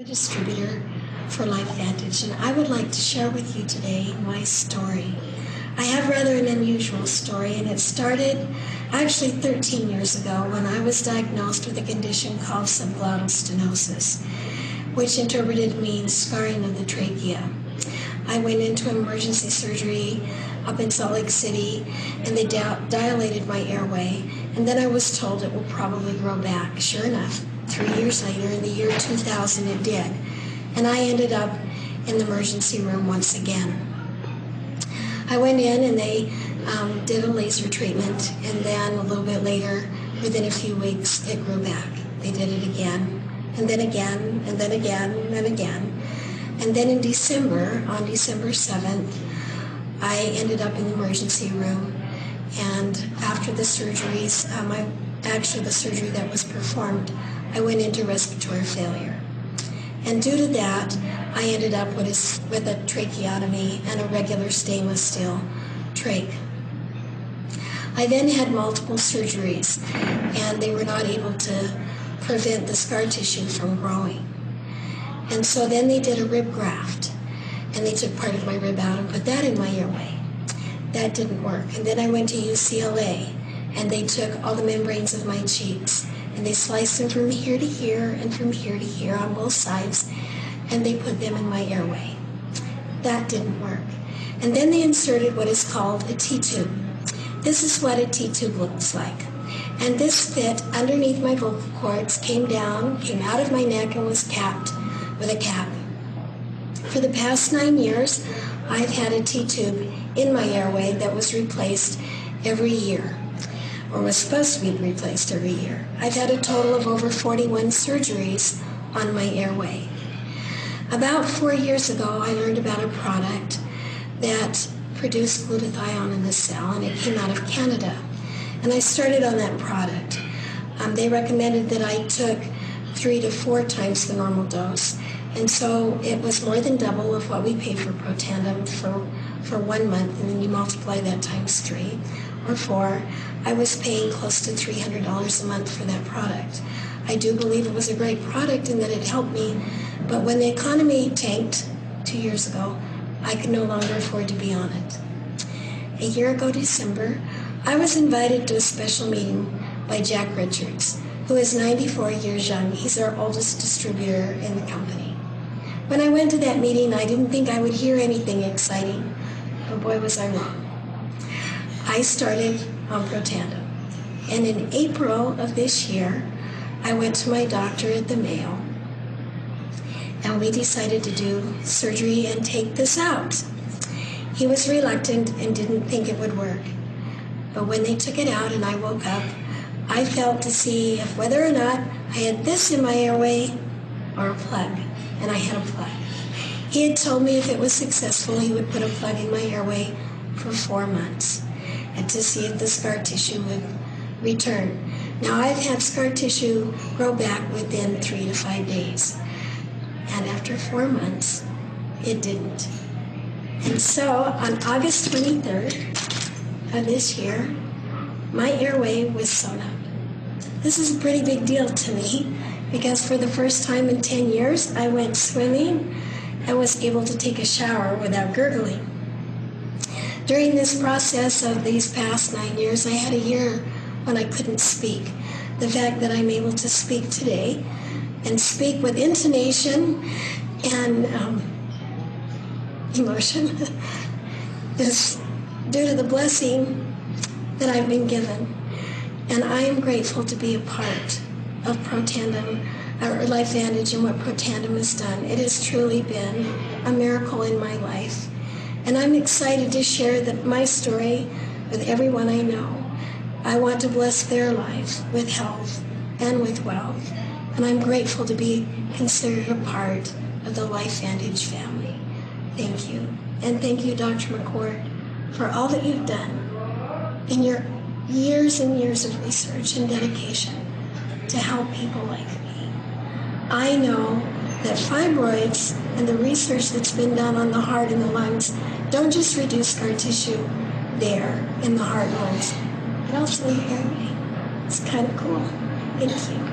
Distributor for LifeVantage, and I would like to share with you today my story. I have rather an unusual story, and it started actually 13 years ago when I was diagnosed with a condition called subglottal stenosis, which interpreted means scarring of the trachea. I went into emergency surgery up in Salt Lake City, and they dilated my airway, and then I was told it will probably grow back. Sure enough, 3 years later, in the year 2000, it did. And I ended up in the emergency room once again. I went in and they did a laser treatment, and then a little bit later, within a few weeks, it grew back. They did it again, and then again, and then again, and then again. And then in December, on December 7th, I ended up in the emergency room, and after the surgeries, actually the surgery that was performed, I went into respiratory failure. And due to that, I ended up with a tracheotomy and a regular stainless steel trach. I then had multiple surgeries, and they were not able to prevent the scar tissue from growing. And so then they did a rib graft, and they took part of my rib out and put that in my airway. That didn't work. And then I went to UCLA, and they took all the membranes of my cheeks, and they sliced them from here to here and from here to here on both sides, and they put them in my airway. That didn't work. And then they inserted what is called a T-tube. This is what a T-tube looks like. And this fit underneath my vocal cords, came out of my neck, and was capped with a cap. For the past 9 years, I've had a T-tube in my airway that was replaced every year, or was supposed to be replaced every year. I've had a total of over 41 surgeries on my airway. About 4 years ago, I learned about a product that produced glutathione in the cell, and it came out of Canada. And I started on that product. They recommended that I took 3 to 4 times the normal dose. And so it was more than double of what we pay for Protandim for 1 month, and then you multiply that times 3 or 4. I was paying close to $300 a month for that product. I do believe it was a great product and that it helped me, but when the economy tanked 2 years ago, I could no longer afford to be on it. A year ago, December, I was invited to a special meeting by Jack Richards, who is 94 years young. He's our oldest distributor in the company. When I went to that meeting, I didn't think I would hear anything exciting, but boy was I wrong. I started on Protandim, and in April of this year, I went to my doctor at the Mayo, and we decided to do surgery and take this out. He was reluctant and didn't think it would work, but when they took it out and I woke up, I felt to see if whether or not I had this in my airway or a plug, and I had a plug. He had told me if it was successful, he would put a plug in my airway for 4 months and to see if the scar tissue would return. Now, I've had scar tissue grow back within 3 to 5 days, and after 4 months, it didn't. And so, on August 23rd of this year, my airway was sewn up. This is a pretty big deal to me, because for the first time in 10 years, I went swimming and was able to take a shower without gurgling. During this process of these past 9 years, I had a year when I couldn't speak. The fact that I'm able to speak today and speak with intonation and emotion is due to the blessing that I've been given. And I am grateful to be a part of Protandim, or LifeVantage, and what Protandim has done. It has truly been a miracle in my life. And I'm excited to share my story with everyone I know. I want to bless their lives with health and with wealth. And I'm grateful to be considered a part of the LifeVantage family. Thank you. And thank you, Dr. McCord, for all that you've done in your years and years of research and dedication to help people like me. I know that fibroids and the research that's been done on the heart and the lungs don't just reduce scar tissue there in the heart and lungs, but also in the airway. It's kind of cool. Thank you.